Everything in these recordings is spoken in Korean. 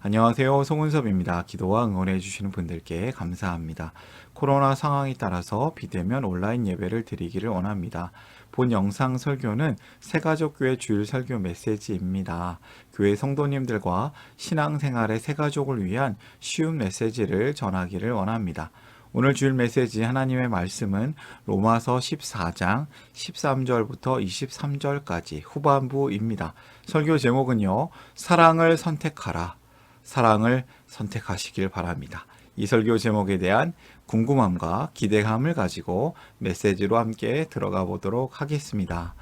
안녕하세요. 송은섭입니다. 기도와 응원해 주시는 분들께 감사합니다. 코로나 상황에 따라서 비대면 온라인 예배를 드리기를 원합니다. 본 영상 설교는 새가족교회 주일 설교 메시지입니다. 교회 성도님들과 신앙생활의 새가족을 위한 쉬운 메시지를 전하기를 원합니다. 오늘 주일 메시지 하나님의 말씀은 로마서 14장 13절부터 23절까지 후반부입니다. 설교 제목은요, 사랑을 선택하라. 사랑을 선택하시길 바랍니다. 이 설교 제목에 대한 궁금함과 기대감을 가지고 메시지로 함께 들어가 보도록 하겠습니다.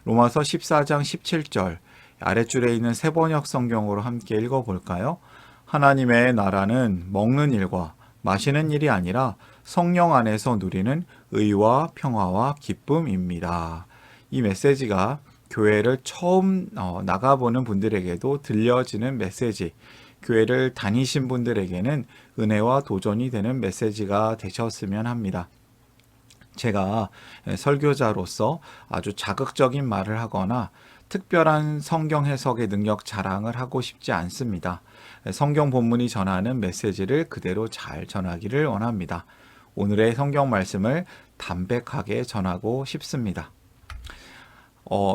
로마서 14장 17절 아랫줄에 있는 세번역 성경으로 함께 읽어볼까요? 하나님의 나라는 먹는 일과 마시는 일이 아니라 성령 안에서 누리는 의와 평화와 기쁨입니다. 이 메시지가 교회를 처음 나가보는 분들에게도 들려지는 메시지, 교회를 다니신 분들에게는 은혜와 도전이 되는 메시지가 되셨으면 합니다. 제가 설교자로서 아주 자극적인 말을 하거나 특별한 성경 해석의 능력 자랑을 하고 싶지 않습니다. 성경 본문이 전하는 메시지를 그대로 잘 전하기를 원합니다. 오늘의 성경 말씀을 담백하게 전하고 싶습니다.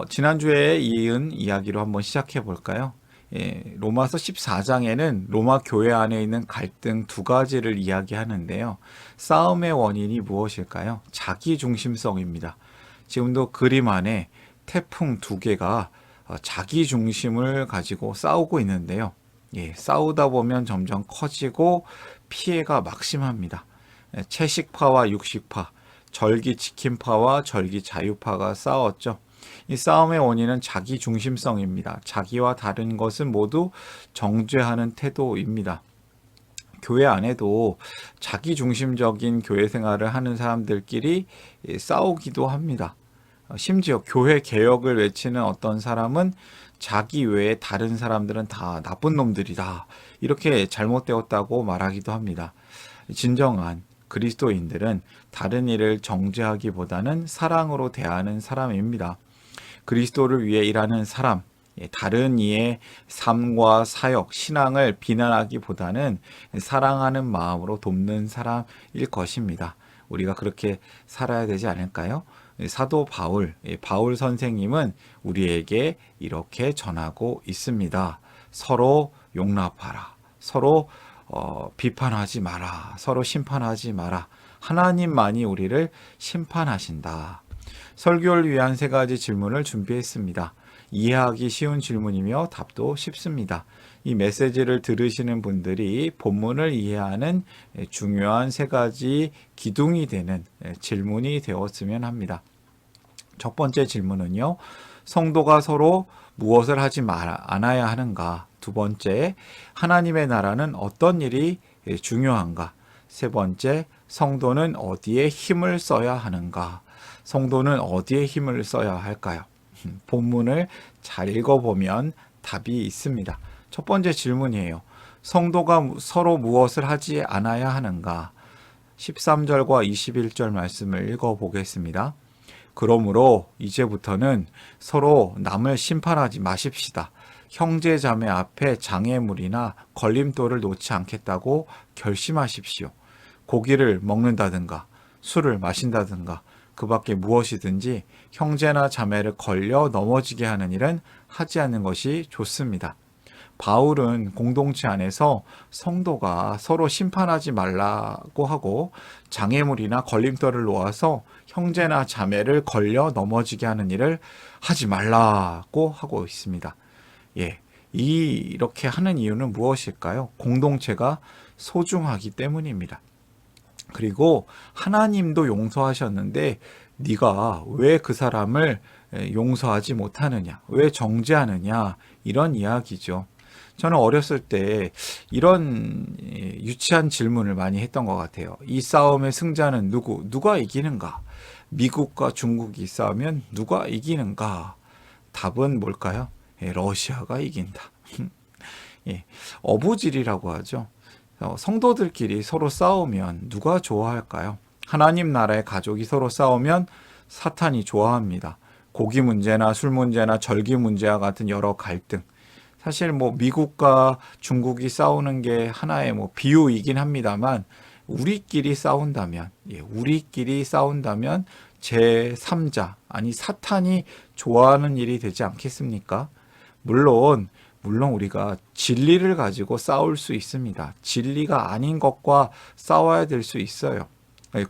지난주에 이은 이야기로 한번 시작해 볼까요? 로마서 14장에는 로마 교회 안에 있는 갈등 두 가지를 이야기하는데요. 싸움의 원인이 무엇일까요? 자기 중심성입니다. 지금도 그림 안에 태풍 두 개가 자기 중심을 가지고 싸우고 있는데요. 싸우다 보면 점점 커지고 피해가 막심합니다. 채식파와 육식파, 절기 지킴파와 절기 자유파가 싸웠죠. 이 싸움의 원인은 자기 중심성입니다. 자기와 다른 것은 모두 정죄하는 태도입니다. 교회 안에도 자기 중심적인 교회 생활을 하는 사람들끼리 싸우기도 합니다. 심지어 교회 개혁을 외치는 어떤 사람은 자기 외에 다른 사람들은 다 나쁜 놈들이다, 이렇게 잘못되었다고 말하기도 합니다. 진정한 그리스도인들은 다른 일을 정죄하기보다는 사랑으로 대하는 사람입니다. 그리스도를 위해 일하는 사람, 다른 이의 삶과 사역, 신앙을 비난하기보다는 사랑하는 마음으로 돕는 사람일 것입니다. 우리가 그렇게 살아야 되지 않을까요? 사도 바울 선생님은 우리에게 이렇게 전하고 있습니다. 서로 용납하라. 서로 비판하지 마라. 서로 심판하지 마라. 하나님만이 우리를 심판하신다. 설교를 위한 세 가지 질문을 준비했습니다. 이해하기 쉬운 질문이며 답도 쉽습니다. 이 메시지를 들으시는 분들이 본문을 이해하는 중요한 세 가지 기둥이 되는 질문이 되었으면 합니다. 첫 번째 질문은요, 성도가 서로 무엇을 하지 않아야 하는가? 두 번째, 하나님의 나라는 어떤 일이 중요한가? 세 번째, 성도는 어디에 힘을 써야 하는가? 성도는 어디에 힘을 써야 할까요? 본문을 잘 읽어보면 답이 있습니다. 첫 번째 질문이에요. 성도가 서로 무엇을 하지 않아야 하는가? 13절과 21절 말씀을 읽어보겠습니다. 그러므로 이제부터는 서로 남을 심판하지 마십시다. 형제 자매 앞에 장애물이나 걸림돌을 놓지 않겠다고 결심하십시오. 고기를 먹는다든가 술을 마신다든가 그 밖에 무엇이든지 형제나 자매를 걸려 넘어지게 하는 일은 하지 않는 것이 좋습니다. 바울은 공동체 안에서 성도가 서로 심판하지 말라고 하고 장애물이나 걸림돌을 놓아서 형제나 자매를 걸려 넘어지게 하는 일을 하지 말라고 하고 있습니다. 이렇게 하는 이유는 무엇일까요? 공동체가 소중하기 때문입니다. 그리고 하나님도 용서하셨는데 네가 왜 그 사람을 용서하지 못하느냐, 왜 정죄하느냐, 이런 이야기죠. 저는 어렸을 때 이런 유치한 질문을 많이 했던 것 같아요. 이 싸움의 승자는 누가 이기는가? 미국과 중국이 싸우면 누가 이기는가? 답은 뭘까요? 러시아가 이긴다. 어부질이라고 하죠. 성도들끼리 서로 싸우면 누가 좋아할까요? 하나님 나라의 가족이 서로 싸우면 사탄이 좋아합니다. 고기 문제나 술 문제나 절기 문제와 같은 여러 갈등, 사실 뭐 미국과 중국이 싸우는 게 하나의 뭐 비유이긴 합니다만 우리끼리 싸운다면 제3자, 아니 사탄이 좋아하는 일이 되지 않겠습니까? 물론 우리가 진리를 가지고 싸울 수 있습니다. 진리가 아닌 것과 싸워야 될 수 있어요.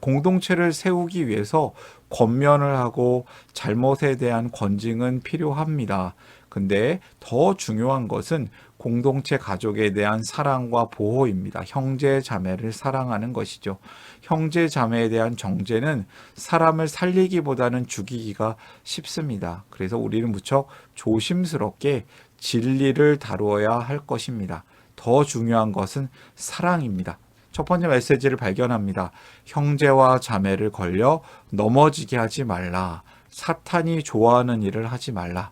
공동체를 세우기 위해서 권면을 하고 잘못에 대한 권징은 필요합니다. 근데 더 중요한 것은 공동체 가족에 대한 사랑과 보호입니다. 형제 자매를 사랑하는 것이죠. 형제 자매에 대한 정죄는 사람을 살리기보다는 죽이기가 쉽습니다. 그래서 우리는 무척 조심스럽게 진리를 다루어야 할 것입니다. 더 중요한 것은 사랑입니다. 첫 번째 메시지를 발견합니다. 형제와 자매를 걸려 넘어지게 하지 말라. 사탄이 좋아하는 일을 하지 말라.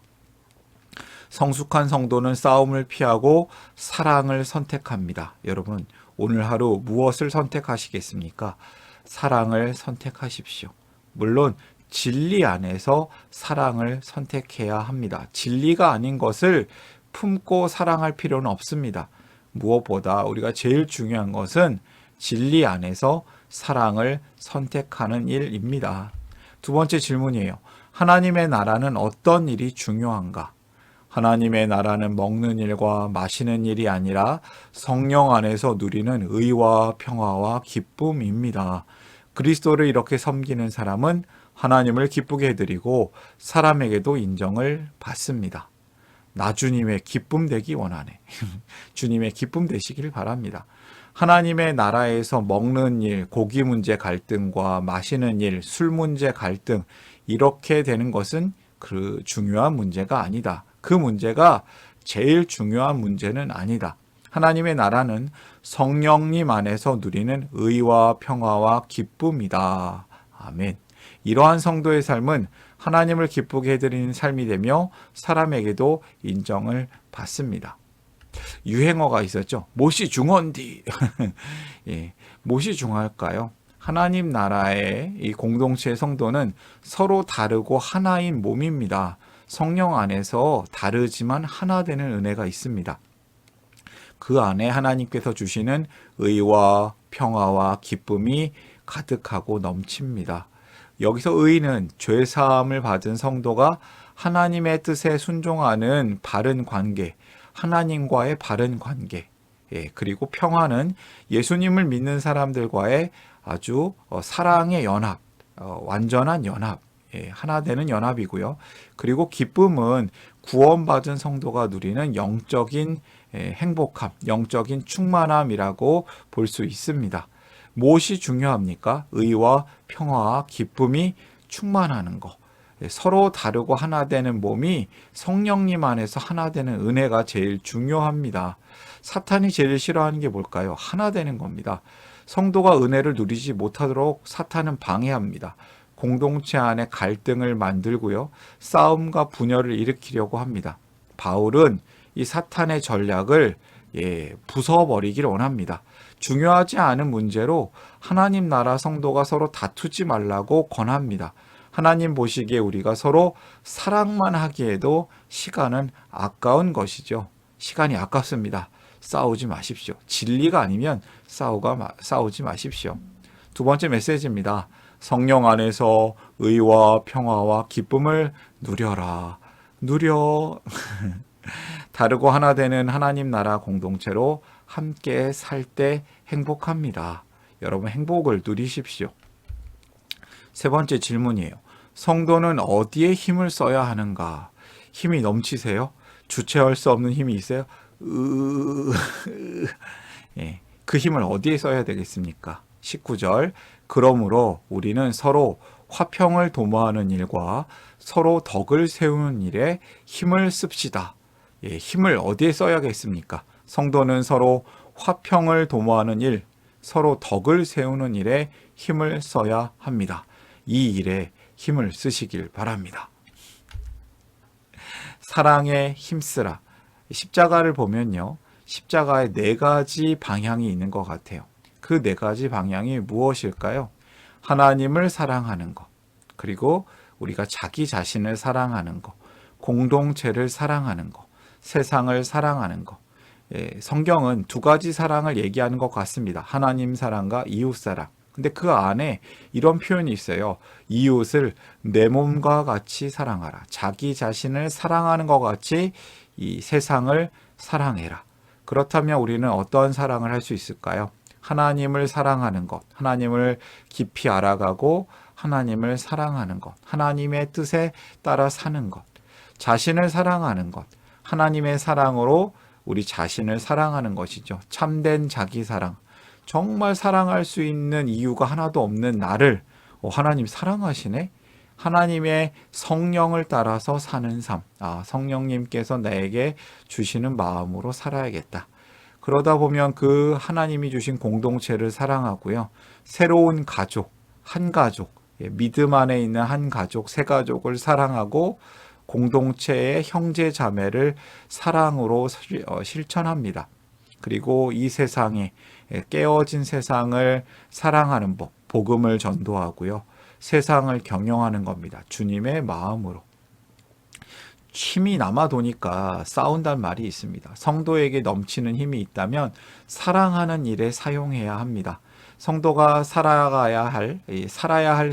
성숙한 성도는 싸움을 피하고 사랑을 선택합니다. 여러분, 오늘 하루 무엇을 선택하시겠습니까? 사랑을 선택하십시오. 물론 진리 안에서 사랑을 선택해야 합니다. 진리가 아닌 것을 품고 사랑할 필요는 없습니다. 무엇보다 우리가 제일 중요한 것은 진리 안에서 사랑을 선택하는 일입니다. 두 번째 질문이에요. 하나님의 나라는 어떤 일이 중요한가? 하나님의 나라는 먹는 일과 마시는 일이 아니라 성령 안에서 누리는 의와 평화와 기쁨입니다. 그리스도를 이렇게 섬기는 사람은 하나님을 기쁘게 해드리고 사람에게도 인정을 받습니다. 나 주님의 기쁨 되기 원하네. 주님의 기쁨 되시길 바랍니다. 하나님의 나라에서 먹는 일, 고기 문제 갈등과 마시는 일, 술 문제 갈등 이렇게 되는 것은 그 중요한 문제가 아니다. 그 문제가 제일 중요한 문제는 아니다. 하나님의 나라는 성령님 안에서 누리는 의와 평화와 기쁨이다. 아멘. 이러한 성도의 삶은 하나님을 기쁘게 해드리는 삶이 되며 사람에게도 인정을 받습니다. 유행어가 있었죠. 못이 중헌디. 예, 못이 중할까요? 하나님 나라의 이 공동체의 성도는 서로 다르고 하나인 몸입니다. 성령 안에서 다르지만 하나 되는 은혜가 있습니다. 그 안에 하나님께서 주시는 의와 평화와 기쁨이 가득하고 넘칩니다. 여기서 의는 죄 사함을 받은 성도가 하나님의 뜻에 순종하는 바른 관계, 하나님과의 바른 관계, 그리고 평화는 예수님을 믿는 사람들과의 아주 사랑의 연합, 완전한 연합, 하나 되는 연합이고요. 그리고 기쁨은 구원받은 성도가 누리는 영적인 행복함, 영적인 충만함이라고 볼 수 있습니다. 무엇이 중요합니까? 의와 평화와 기쁨이 충만하는 것. 서로 다르고 하나 되는 몸이 성령님 안에서 하나 되는 은혜가 제일 중요합니다. 사탄이 제일 싫어하는 게 뭘까요? 하나 되는 겁니다. 성도가 은혜를 누리지 못하도록 사탄은 방해합니다. 공동체 안에 갈등을 만들고요. 싸움과 분열을 일으키려고 합니다. 바울은 이 사탄의 전략을 부숴버리기를 원합니다. 중요하지 않은 문제로 하나님 나라 성도가 서로 다투지 말라고 권합니다. 하나님 보시기에 우리가 서로 사랑만 하기에도 시간은 아까운 것이죠. 시간이 아깝습니다. 싸우지 마십시오. 진리가 아니면 싸우지 마십시오. 두 번째 메시지입니다. 성령 안에서 의와 평화와 기쁨을 누려라. 누려. 다르고 하나 되는 하나님 나라 공동체로 함께 살 때 행복합니다. 여러분 행복을 누리십시오. 세 번째 질문이에요. 성도는 어디에 힘을 써야 하는가? 힘이 넘치세요? 주체할 수 없는 힘이 있어요? 그 힘을 어디에 써야 되겠습니까? 19절. 그러므로 우리는 서로 화평을 도모하는 일과 서로 덕을 세우는 일에 힘을 씁시다. 힘을 어디에 써야겠습니까? 성도는 서로 화평을 도모하는 일, 서로 덕을 세우는 일에 힘을 써야 합니다. 이 일에 힘을 쓰시길 바랍니다. 사랑에 힘쓰라. 십자가를 보면요. 십자가에 4가지 방향이 있는 것 같아요. 그 4가지 방향이 무엇일까요? 하나님을 사랑하는 것, 그리고 우리가 자기 자신을 사랑하는 것, 공동체를 사랑하는 것, 세상을 사랑하는 것. 성경은 두 가지 사랑을 얘기하는 것 같습니다. 하나님 사랑과 이웃 사랑. 근데 그 안에 이런 표현이 있어요. 이웃을 내 몸과 같이 사랑하라. 자기 자신을 사랑하는 것 같이 이 세상을 사랑해라. 그렇다면 우리는 어떤 사랑을 할 수 있을까요? 하나님을 사랑하는 것, 하나님을 깊이 알아가고 하나님을 사랑하는 것, 하나님의 뜻에 따라 사는 것, 자신을 사랑하는 것, 하나님의 사랑으로 우리 자신을 사랑하는 것이죠. 참된 자기 사랑. 정말 사랑할 수 있는 이유가 하나도 없는 나를 하나님 사랑하시네? 하나님의 성령을 따라서 사는 삶. 성령님께서 나에게 주시는 마음으로 살아야겠다. 그러다 보면 그 하나님이 주신 공동체를 사랑하고요. 새로운 가족, 한 가족, 믿음 안에 있는 한 가족, 세 가족을 사랑하고 공동체의 형제 자매를 사랑으로 실천합니다. 그리고 이 세상에 깨어진 세상을 사랑하는 법, 복음을 전도하고요. 세상을 경영하는 겁니다. 주님의 마음으로. 힘이 남아도니까 싸운다는 말이 있습니다. 성도에게 넘치는 힘이 있다면 사랑하는 일에 사용해야 합니다. 성도가 살아야 할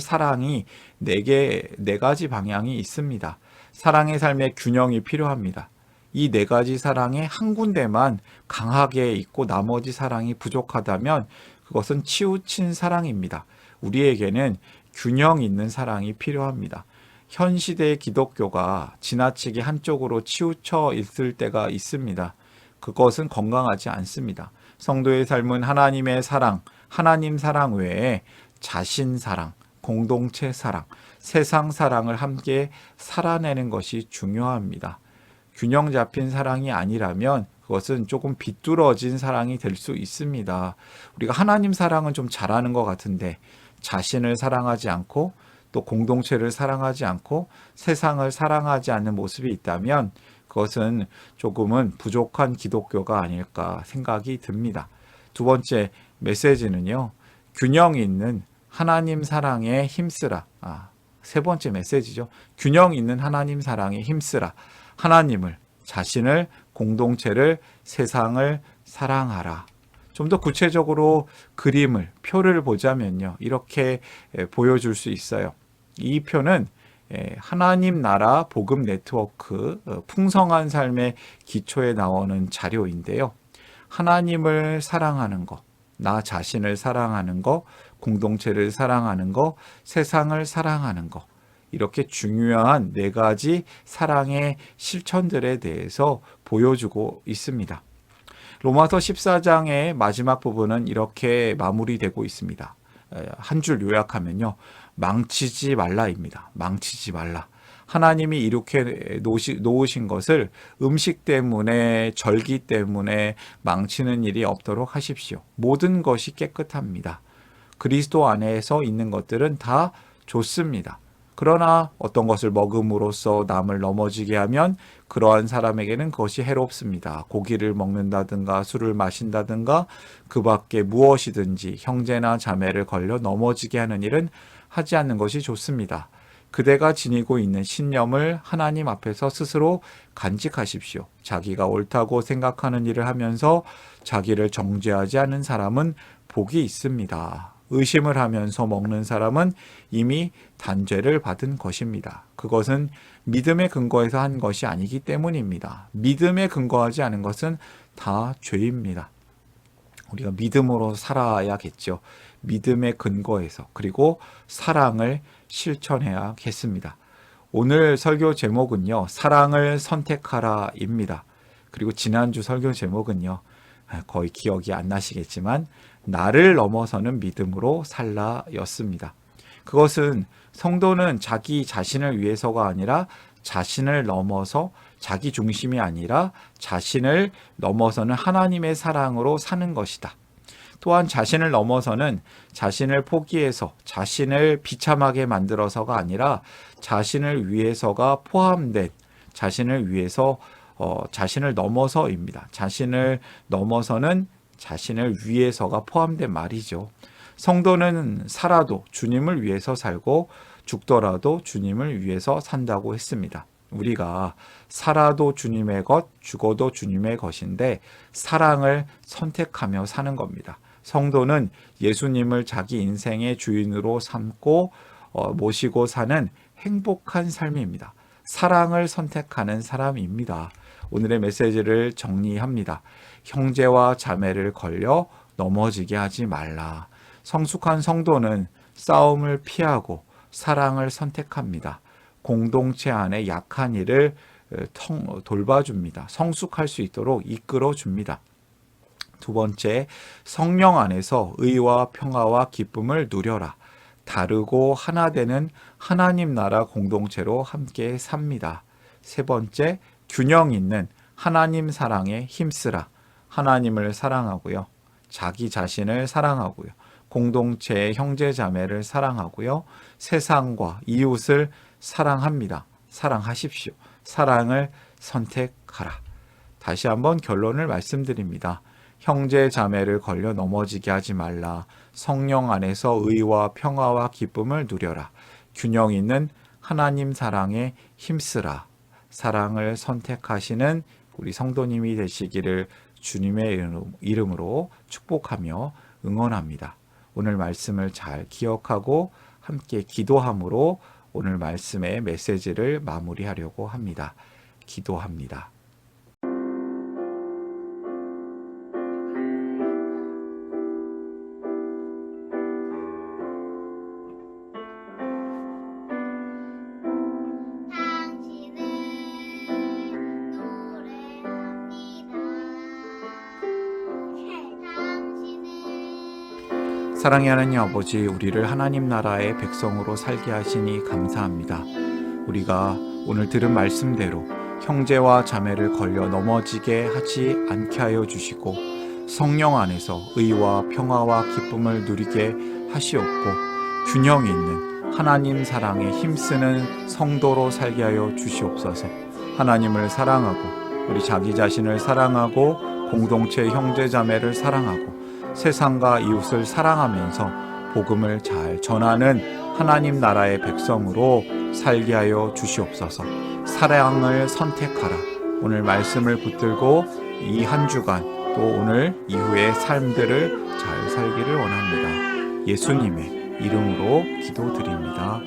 사랑이 네 가지 방향이 있습니다. 사랑의 삶의 균형이 필요합니다. 이 네 가지 사랑에 한 군데만 강하게 있고 나머지 사랑이 부족하다면 그것은 치우친 사랑입니다. 우리에게는 균형 있는 사랑이 필요합니다. 현 시대의 기독교가 지나치게 한쪽으로 치우쳐 있을 때가 있습니다. 그것은 건강하지 않습니다. 성도의 삶은 하나님의 사랑, 하나님 사랑 외에 자신 사랑, 공동체 사랑, 세상 사랑을 함께 살아내는 것이 중요합니다. 균형 잡힌 사랑이 아니라면 그것은 조금 비뚤어진 사랑이 될 수 있습니다. 우리가 하나님 사랑은 좀 잘하는 것 같은데 자신을 사랑하지 않고 또 공동체를 사랑하지 않고 세상을 사랑하지 않는 모습이 있다면 그것은 조금은 부족한 기독교가 아닐까 생각이 듭니다. 두 번째 메시지는요. 균형 있는 하나님 사랑에 힘쓰라. 세 번째 메시지죠. 균형 있는 하나님 사랑에 힘쓰라. 하나님을, 자신을, 공동체를, 세상을 사랑하라. 좀 더 구체적으로 그림을, 표를 보자면요. 이렇게 보여줄 수 있어요. 이 표는 하나님 나라 복음 네트워크 풍성한 삶의 기초에 나오는 자료인데요. 하나님을 사랑하는 것, 나 자신을 사랑하는 것, 공동체를 사랑하는 것, 세상을 사랑하는 것. 이렇게 중요한 네 가지 사랑의 실천들에 대해서 보여주고 있습니다. 로마서 14장의 마지막 부분은 이렇게 마무리되고 있습니다. 한 줄 요약하면요. 망치지 말라입니다. 망치지 말라. 하나님이 이렇게 놓으신 것을 음식 때문에, 절기 때문에 망치는 일이 없도록 하십시오. 모든 것이 깨끗합니다. 그리스도 안에서 있는 것들은 다 좋습니다. 그러나 어떤 것을 먹음으로써 남을 넘어지게 하면 그러한 사람에게는 그것이 해롭습니다. 고기를 먹는다든가 술을 마신다든가 그 밖에 무엇이든지 형제나 자매를 걸려 넘어지게 하는 일은 하지 않는 것이 좋습니다. 그대가 지니고 있는 신념을 하나님 앞에서 스스로 간직하십시오. 자기가 옳다고 생각하는 일을 하면서 자기를 정죄하지 않는 사람은 복이 있습니다. 의심을 하면서 먹는 사람은 이미 단죄를 받은 것입니다. 그것은 믿음의 근거에서 한 것이 아니기 때문입니다. 믿음에 근거하지 않은 것은 다 죄입니다. 우리가 믿음으로 살아야겠죠. 믿음의 근거에서 그리고 사랑을 실천해야겠습니다. 오늘 설교 제목은요. 사랑을 선택하라입니다. 그리고 지난주 설교 제목은요. 거의 기억이 안 나시겠지만 나를 넘어서는 믿음으로 살라였습니다. 그것은 성도는 자기 자신을 위해서가 아니라 자신을 넘어서 자기 중심이 아니라 자신을 넘어서는 하나님의 사랑으로 사는 것이다. 또한 자신을 넘어서는 자신을 포기해서 자신을 비참하게 만들어서가 아니라 자신을 위해서가 포함된 자신을 위해서 자신을 넘어서입니다. 자신을 넘어서는 자신을 위해서가 포함된 말이죠. 성도는 살아도 주님을 위해서 살고 죽더라도 주님을 위해서 산다고 했습니다. 우리가 살아도 주님의 것, 죽어도 주님의 것인데 사랑을 선택하며 사는 겁니다. 성도는 예수님을 자기 인생의 주인으로 삼고 모시고 사는 행복한 삶입니다. 사랑을 선택하는 사람입니다. 오늘의 메시지를 정리합니다. 형제와 자매를 걸려 넘어지게 하지 말라. 성숙한 성도는 싸움을 피하고 사랑을 선택합니다. 공동체 안에 약한 이를 돌봐줍니다. 성숙할 수 있도록 이끌어줍니다. 두 번째, 성령 안에서 의와 평화와 기쁨을 누려라. 다르고 하나 되는 하나님 나라 공동체로 함께 삽니다. 세 번째, 균형 있는 하나님 사랑에 힘쓰라. 하나님을 사랑하고요. 자기 자신을 사랑하고요. 공동체의 형제 자매를 사랑하고요. 세상과 이웃을 사랑합니다. 사랑하십시오. 사랑을 선택하라. 다시 한번 결론을 말씀드립니다. 형제 자매를 걸려 넘어지게 하지 말라. 성령 안에서 의와 평화와 기쁨을 누려라. 균형 있는 하나님 사랑에 힘쓰라. 사랑을 선택하시는 우리 성도님이 되시기를 주님의 이름으로 축복하며 응원합니다. 오늘 말씀을 잘 기억하고 함께 기도함으로 오늘 말씀의 메시지를 마무리하려고 합니다. 기도합니다. 사랑의 하나님 아버지, 우리를 하나님 나라의 백성으로 살게 하시니 감사합니다. 우리가 오늘 들은 말씀대로 형제와 자매를 걸려 넘어지게 하지 않게 하여 주시고 성령 안에서 의와 평화와 기쁨을 누리게 하시옵고 균형 있는 하나님 사랑에 힘쓰는 성도로 살게 하여 주시옵소서. 하나님을 사랑하고 우리 자기 자신을 사랑하고 공동체 형제 자매를 사랑하고 세상과 이웃을 사랑하면서 복음을 잘 전하는 하나님 나라의 백성으로 살게 하여 주시옵소서. 사랑을 선택하라. 오늘 말씀을 붙들고 이 한 주간 또 오늘 이후의 삶들을 잘 살기를 원합니다. 예수님의 이름으로 기도드립니다.